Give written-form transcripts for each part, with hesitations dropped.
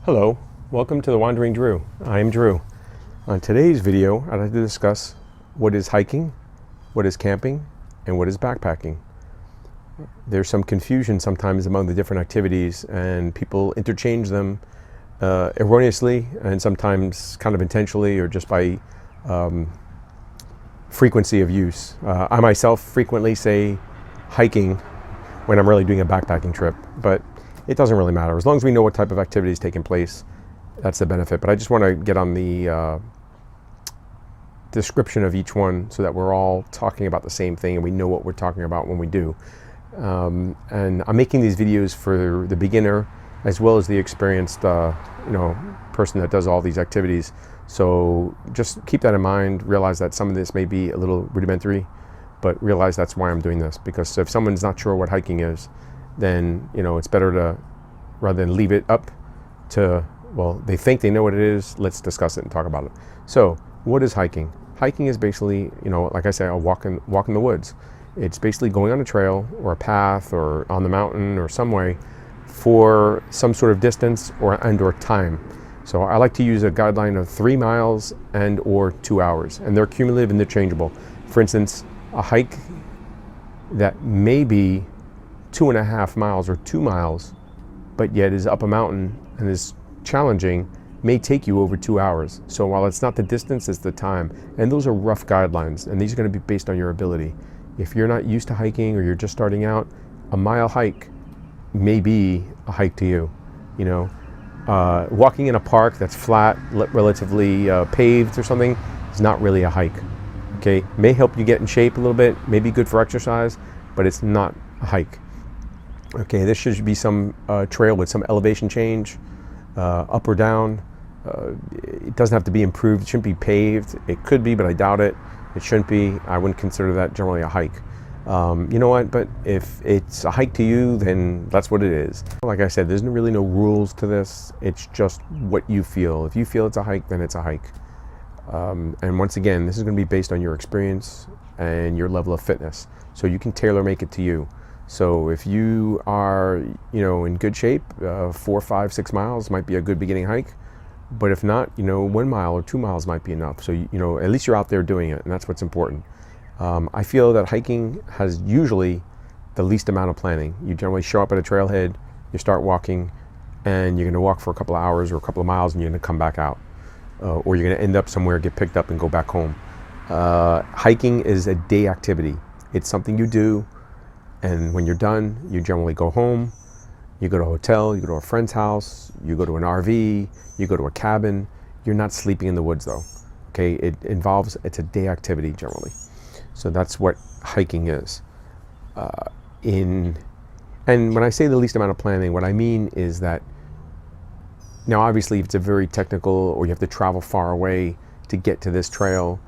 Hello, welcome to The Wandering Drew. I am Drew. On today's video, I'd like to discuss what is hiking, what is camping, and what is backpacking. There's some confusion sometimes among the different activities, and people interchange them erroneously and sometimes kind of intentionally or just by frequency of use. I myself frequently say hiking when I'm really doing a backpacking trip, but it doesn't really matter. As long as we know what type of activity is taking place, that's the benefit. But I just want to get on the description of each one so that we're all talking about the same thing and we know what we're talking about when we do. And I'm making these videos for the beginner as well as the experienced person that does all these activities. So just keep that in mind. Realize that some of this may be a little rudimentary, but realize that's why I'm doing this. Because if someone's not sure what hiking is, then it's better to, rather than leave it up to, well, they think they know what it is, let's discuss it and talk about it. So what is hiking? Hiking is basically, like I say, a walk in the woods. It's basically going on a trail or a path or on the mountain or some way for some sort of distance or time. So I like to use a guideline of 3 miles and or 2 hours, and they're cumulative and they're changeable. For instance, a hike that may be 2.5 miles or 2 miles, but yet is up a mountain and is challenging, may take you over 2 hours. So while it's not the distance, it's the time. And those are rough guidelines, and these are going to be based on your ability. If you're not used to hiking or you're just starting out, a mile hike may be a hike to you. Walking in a park that's flat, relatively paved or something is not really a hike. Okay, may help you get in shape a little bit, may be good for exercise, but it's not a hike. Okay, this should be some trail with some elevation change, up or down. It doesn't have to be improved. It shouldn't be paved. It could be, but I doubt it. It shouldn't be. I wouldn't consider that generally a hike. You know what? But if it's a hike to you, then that's what it is. Like I said, there's really no rules to this. It's just what you feel. If you feel it's a hike, then it's a hike. And once again, this is going to be based on your experience and your level of fitness. So you can tailor make it to you. So if you are, in good shape, 4, 5, 6 miles might be a good beginning hike. But if not, 1 mile or 2 miles might be enough. So, at least you're out there doing it, and that's what's important. I feel that hiking has usually the least amount of planning. You generally show up at a trailhead, you start walking, and you're going to walk for a couple of hours or a couple of miles, and you're going to come back out. Or you're going to end up somewhere, get picked up, and go back home. Hiking is a day activity. It's something you do. And when you're done, you generally go home, you go to a hotel, you go to a friend's house, you go to an RV, you go to a cabin. You're not sleeping in the woods though, okay? It's a day activity generally. So that's what hiking is. And when I say the least amount of planning, what I mean is that, now obviously if it's a very technical or you have to travel far away to get to this trail,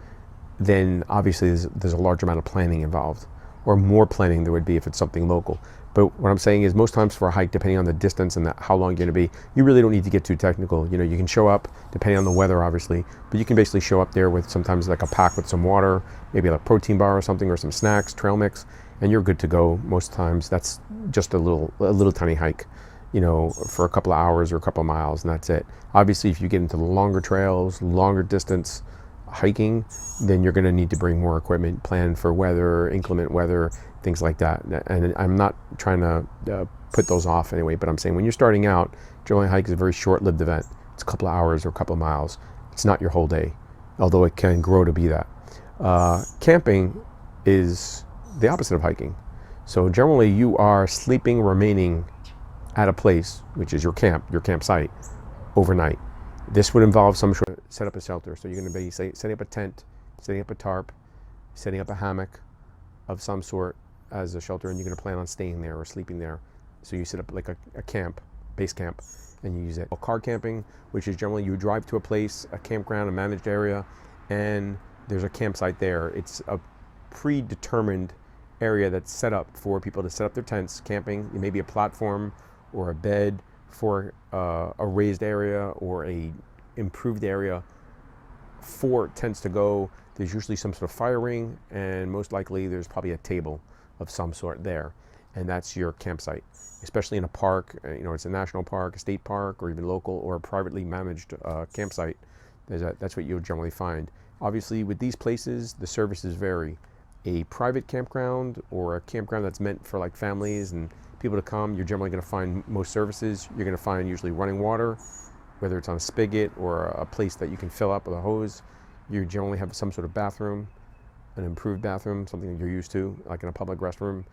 then obviously there's a large amount of planning involved, or more planning there would be if it's something local. But what I'm saying is most times for a hike, depending on the distance and how long you're going to be, you really don't need to get too technical. You can show up, depending on the weather obviously, but you can basically show up there with sometimes like a pack with some water, maybe a protein bar or something, or some snacks, trail mix, and you're good to go most times. That's just a little tiny hike, for a couple of hours or a couple of miles, and that's it. Obviously, if you get into the longer trails, longer distance hiking, then you're going to need to bring more equipment, plan for weather, inclement weather, things like that. And I'm not trying to put those off anyway, but I'm saying when you're starting out, generally a hike is a very short-lived event. It's a couple of hours or a couple of miles. It's not your whole day, although it can grow to be that. Camping is the opposite of hiking. So generally you are remaining at a place, which is your campsite, overnight. This would involve some sort of set up a shelter. So you're going to be setting up a tent, setting up a tarp, setting up a hammock of some sort as a shelter, and you're going to plan on staying there or sleeping there. So you set up like a base camp, and you use it. Car camping, which is generally you drive to a place, a campground, a managed area, and there's a campsite there. It's a predetermined area that's set up for people to set up their tents, camping. It may be a platform or a bed for a raised area or a improved area for tents to go. There's usually some sort of fire ring, and most likely there's probably a table of some sort there. and that's your campsite. Especially in a park, it's a national park, a state park, or even local or a privately managed campsite. That's what you'll generally find. Obviously, with these places, the services vary. A private campground or a campground that's meant for like families and people to come, you're generally going to find most services. You're going to find usually running water, whether it's on a spigot or a place that you can fill up with a hose. You generally have some sort of bathroom, an improved bathroom, something that you're used to, like in a public restroom.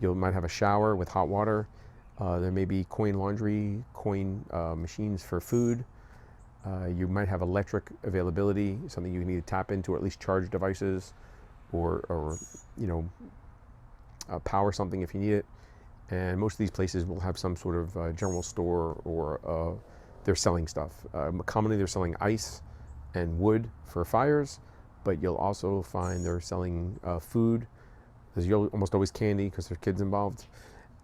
You might have a shower with hot water. There may be coin laundry, coin machines for food. You might have electric availability, something you need to tap into, or at least charge devices, or power something if you need it. And most of these places will have some sort of general store, or they're selling stuff. Commonly they're selling ice and wood for fires, but you'll also find they're selling food. There's almost always candy because there's kids involved.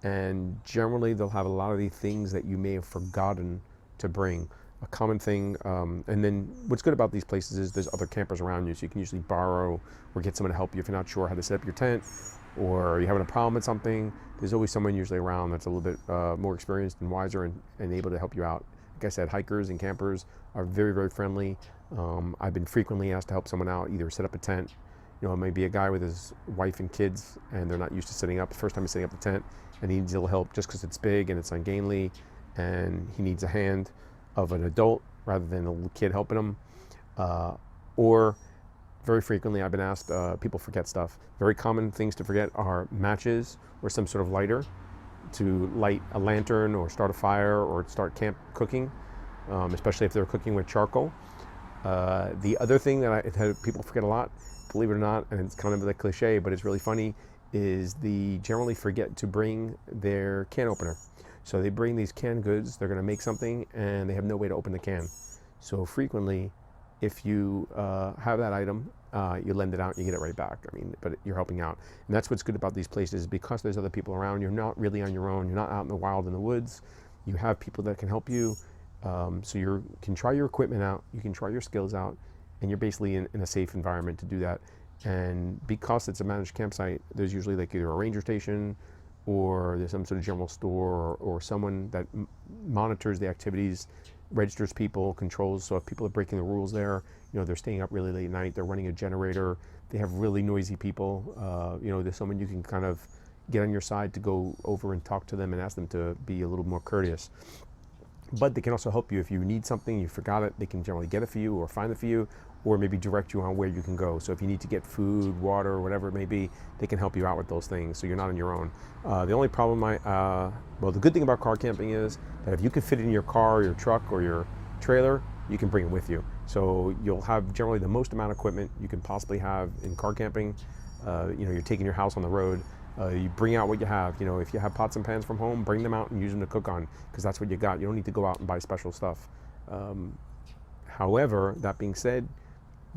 And generally they'll have a lot of these things that you may have forgotten to bring. A common thing, and then what's good about these places is there's other campers around you, so you can usually borrow or get someone to help you if you're not sure how to set up your tent, or you're having a problem with something. There's always someone usually around that's a little bit more experienced and wiser and able to help you out. Like I said, hikers and campers are very, very friendly. I've been frequently asked to help someone out, either set up a tent. It may be a guy with his wife and kids, and they're not used to setting up. First time he's setting up the tent, and he needs a little help just because it's big and it's ungainly, and he needs a hand of an adult rather than a little kid helping him. Or very frequently I've been asked, people forget stuff. Very common things to forget are matches or some sort of lighter to light a lantern or start a fire or start camp cooking, especially if they're cooking with charcoal. The other thing that people forget a lot, believe it or not, and it's kind of a cliche, but it's really funny, is they generally forget to bring their can opener. So they bring these canned goods, they're going to make something, and they have no way to open the can. So frequently, if you have that item, you lend it out, you get it right back. But you're helping out. And that's what's good about these places, because there's other people around. You're not really on your own. You're not out in the wild in the woods. You have people that can help you. So you can try your equipment out, you can try your skills out, and you're basically in a safe environment to do that. And because it's a managed campsite, there's usually like either a ranger station, or there's some sort of general store, or someone that monitors the activities, registers people, controls. So if people are breaking the rules there, they're staying up really late at night, they're running a generator, they have really noisy people, there's someone you can kind of get on your side to go over and talk to them and ask them to be a little more courteous. But they can also help you if you need something, you forgot it, they can generally get it for you or find it for you, or maybe direct you on where you can go. So if you need to get food, water, whatever it may be, they can help you out with those things, so you're not on your own. The only problem, the good thing about car camping is that if you can fit it in your car, your truck, or your trailer, you can bring it with you. So you'll have generally the most amount of equipment you can possibly have in car camping. You're taking your house on the road. You bring out what you have. If you have pots and pans from home, bring them out and use them to cook on, because that's what you got. You don't need to go out and buy special stuff. However, that being said,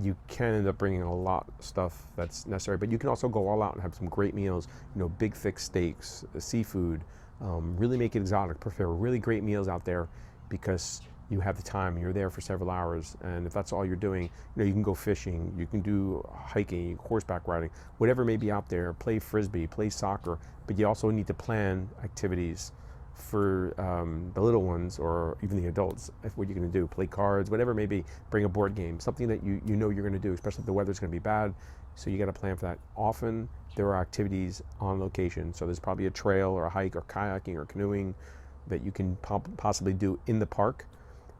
you can end up bringing a lot of stuff that's necessary, but you can also go all out and have some great meals, big thick steaks, seafood, really make it exotic. Prepare really great meals out there, because you have the time, you're there for several hours, and if that's all you're doing, you can go fishing, you can do hiking, horseback riding, whatever may be out there, play frisbee, play soccer, but you also need to plan activities for the little ones, or even the adults, what you're going to do, play cards, whatever it may be, bring a board game, something that you know you're going to do, especially if the weather's going to be bad, so you got to plan for that. Often there are activities on location, so there's probably a trail or a hike or kayaking or canoeing that you can possibly do in the park,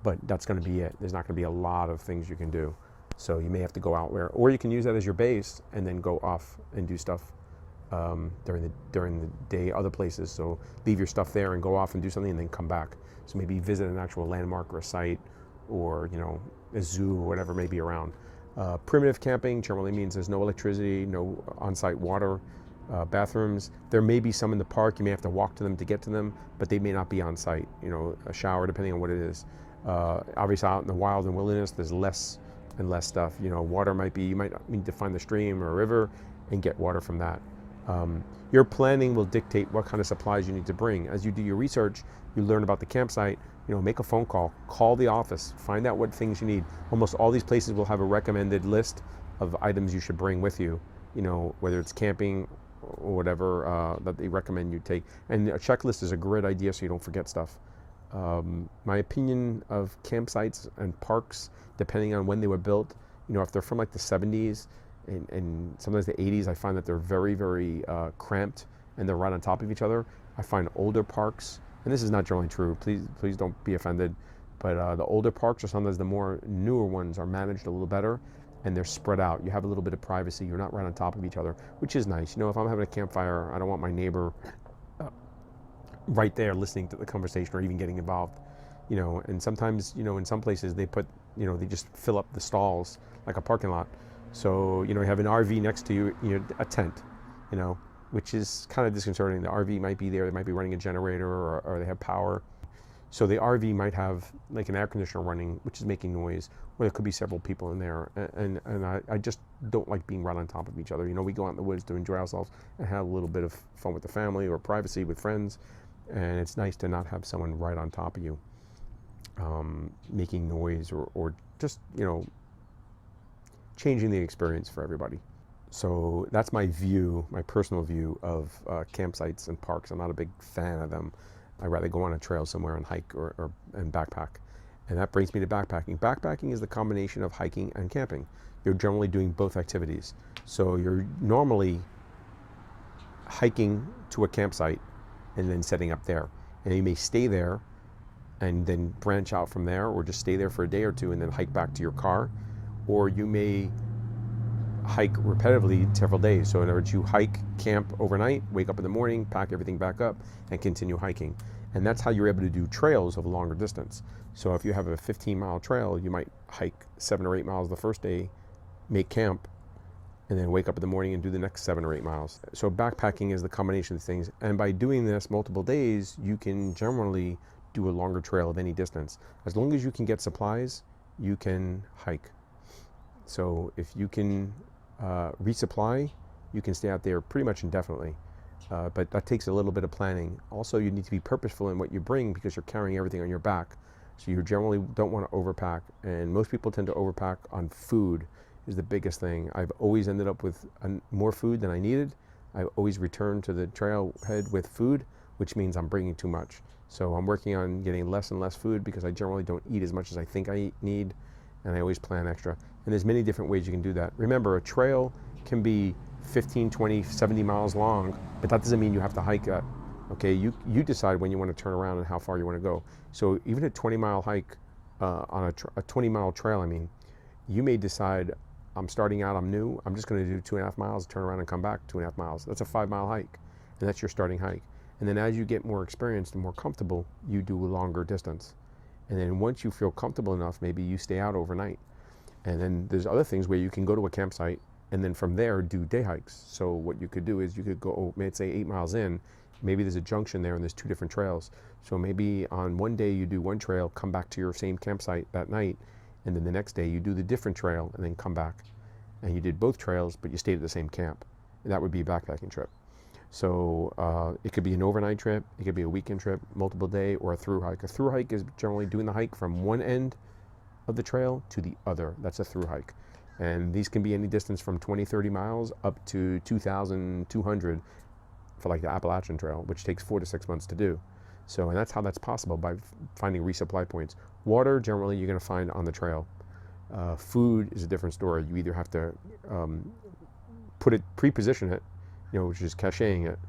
but that's going to be it. There's not going to be a lot of things you can do, so you may have to go out or you can use that as your base and then go off and do stuff during the day other places. So leave your stuff there and go off and do something and then come back. So maybe visit an actual landmark or a site, or a zoo or whatever may be around. Primitive camping generally means there's no electricity, no on-site water, bathrooms. There may be some in the park, you may have to walk to them to get to them, but they may not be on site. A shower, depending on what it is. Obviously out in the wild and wilderness, there's less and less stuff. Water might be, you might need to find the stream or a river and get water from that. Your planning will dictate what kind of supplies you need to bring. As you do your research, you learn about the campsite, make a phone call the office, find out what things you need. Almost all these places will have a recommended list of items you should bring with you, whether it's camping or whatever that they recommend you take. And a checklist is a great idea so you don't forget stuff. My opinion of campsites and parks, depending on when they were built, you know, if they're from like the 70s and sometimes the 80s, I find that they're very, very cramped and they're right on top of each other. I find older parks, and this is not generally true, please don't be offended, but the older parks or sometimes the more newer ones are managed a little better and they're spread out. You have a little bit of privacy. You're not right on top of each other, which is nice. You know, if I'm having a campfire, I don't want my neighbor right there listening to the conversation or even getting involved. You know, and sometimes, you know, in some places they put, you know, they just fill up the stalls like a parking lot. So, you know, you have an RV next to you, you know, a tent, you know, which is kind of disconcerting. The RV might be there, they might be running a generator or they have power. So the RV might have like an air conditioner running, which is making noise, or there could be several people in there. And I just don't like being right on top of each other. You know, we go out in the woods to enjoy ourselves and have a little bit of fun with the family or privacy with friends. And it's nice to not have someone right on top of you, making noise or just, you know, changing the experience for everybody. So that's my view, my personal view of campsites and parks. I'm not a big fan of them. I'd rather go on a trail somewhere and hike and backpack. And that brings me to backpacking. Backpacking is the combination of hiking and camping. You're generally doing both activities. So you're normally hiking to a campsite and then setting up there. And you may stay there and then branch out from there, or just stay there for a day or two and then hike back to your car. Or you may hike repetitively several days. So in other words, you hike, camp overnight, wake up in the morning, pack everything back up, and continue hiking. And that's how you're able to do trails of a longer distance. So if you have a 15-mile trail, you might hike 7 or 8 miles the first day, make camp, and then wake up in the morning and do the next 7 or 8 miles. So backpacking is the combination of things. And by doing this multiple days, you can generally do a longer trail of any distance. As long as you can get supplies, you can hike. So if you can resupply, you can stay out there pretty much indefinitely. But that takes a little bit of planning. Also, you need to be purposeful in what you bring because you're carrying everything on your back. So you generally don't want to overpack. And most people tend to overpack on food is the biggest thing. I've always ended up with more food than I needed. I've always returned to the trailhead with food, which means I'm bringing too much. So I'm working on getting less and less food because I generally don't eat as much as I think I need. And I always plan extra. And there's many different ways you can do that. Remember, a trail can be 15, 20, 70 miles long, but that doesn't mean you have to hike that. Okay, you decide when you want to turn around and how far you want to go. So even a 20-mile hike on a 20-mile trail, I mean, you may decide, I'm starting out, I'm new, I'm just going to do 2.5 miles, turn around and come back 2.5 miles. That's a 5-mile hike, and that's your starting hike. And then as you get more experienced and more comfortable, you do a longer distance. And then once you feel comfortable enough, maybe you stay out overnight. And then there's other things where you can go to a campsite and then from there do day hikes. So what you could do is you could go, let's say 8 miles in, maybe there's a junction there and there's 2 different trails. So maybe on one day you do one trail, come back to your same campsite that night, and then the next day you do the different trail and then come back. And you did both trails, but you stayed at the same camp. And that would be a backpacking trip. So it could be an overnight trip, it could be a weekend trip, multiple day, or a through hike. A through hike is generally doing the hike from one end of the trail to the other. That's a through hike. And these can be any distance from 20, 30 miles up to 2,200 for like the Appalachian Trail, which takes 4 to 6 months to do. So, and that's how that's possible, by finding resupply points. Water, generally, you're going to find on the trail. Food is a different story. You either have to pre-position it, you know, which is caching it,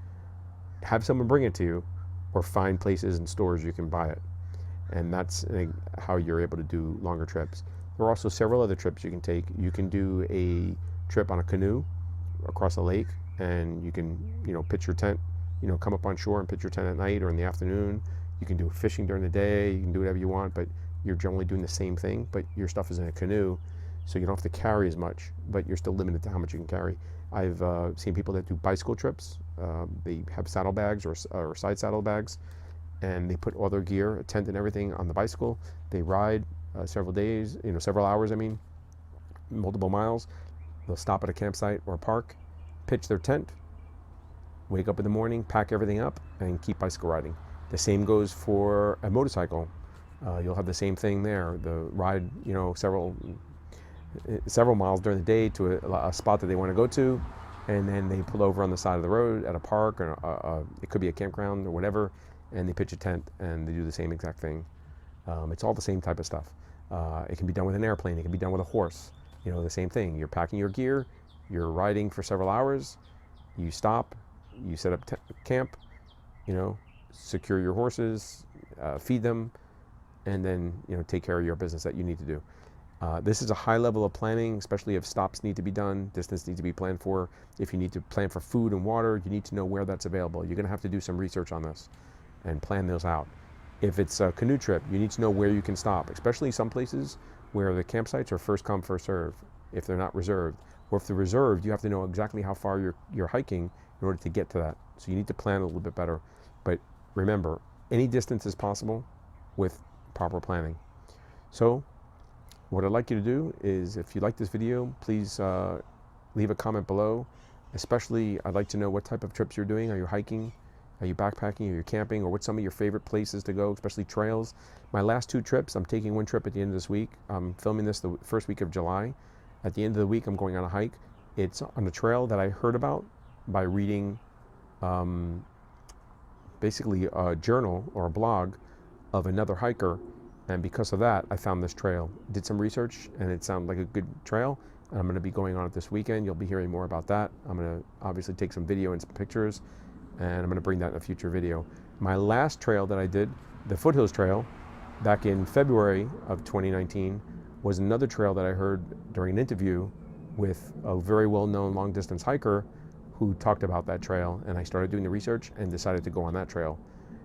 have someone bring it to you, or find places and stores you can buy it. And that's how you're able to do longer trips. There are also several other trips you can take. You can do a trip on a canoe across a lake, and you can, you know, pitch your tent, you know, come up on shore and pitch your tent at night or in the afternoon. You can do fishing during the day, you can do whatever you want, but you're generally doing the same thing, but your stuff is in a canoe, so you don't have to carry as much, but you're still limited to how much you can carry. I've seen people that do bicycle trips. They have saddlebags or side saddlebags, and they put all their gear, a tent and everything on the bicycle. They ride several days, you know, several hours, I mean, multiple miles. They'll stop at a campsite or a park, pitch their tent, wake up in the morning, pack everything up, and keep bicycle riding. The same goes for a motorcycle. You'll have the same thing there. The ride, you know, several miles during the day to a spot that they want to go to, and then they pull over on the side of the road at a park, or it could be a campground or whatever, and they pitch a tent and they do the same exact thing. It's all the same type of stuff. It can be done with an airplane, it can be done with a horse. You know, the same thing. You're packing your gear, you're riding for several hours, you stop, you set up camp, you know, secure your horses, feed them, and then, you know, take care of your business that you need to do. This is a high level of planning, especially if stops need to be done, distance needs to be planned for. If you need to plan for food and water, you need to know where that's available. You're going to have to do some research on this and plan those out. If it's a canoe trip, you need to know where you can stop, especially some places where the campsites are first come, first serve, if they're not reserved. Or if they're reserved, you have to know exactly how far you're hiking in order to get to that. So you need to plan a little bit better. But remember, any distance is possible with proper planning. So what I'd like you to do is, if you like this video, please leave a comment below. Especially, I'd like to know what type of trips you're doing. Are you hiking? Are you backpacking? Are you camping? Or what's some of your favorite places to go, especially trails? My last 2 trips, I'm taking one trip at the end of this week. I'm filming this the first week of July. At the end of the week, I'm going on a hike. It's on a trail that I heard about by reading basically a journal or a blog of another hiker. And because of that, I found this trail. Did some research, and it sounded like a good trail. And I'm going to be going on it this weekend. You'll be hearing more about that. I'm going to obviously take some video and some pictures, and I'm going to bring that in a future video. My last trail that I did, the Foothills Trail, back in February of 2019, was another trail that I heard during an interview with a very well-known long-distance hiker who talked about that trail, and I started doing the research and decided to go on that trail.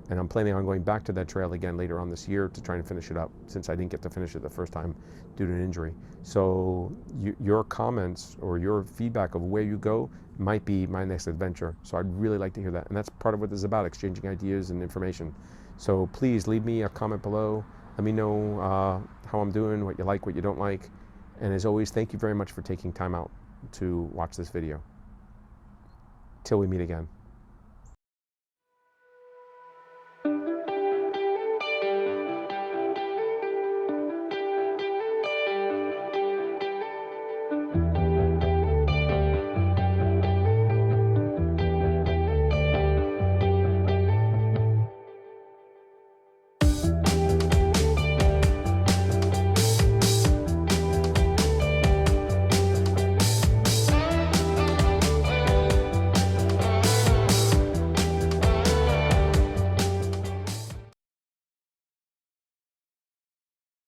And I'm planning on going back to that trail again later on this year to try and finish it up, since I didn't get to finish it the first time due to an injury. So your comments or your feedback of where you go might be my next adventure. So I'd really like to hear that. And that's part of what this is about, exchanging ideas and information. So please leave me a comment below. Let me know how I'm doing, what you like, what you don't like. And as always, thank you very much for taking time out to watch this video. Till we meet again.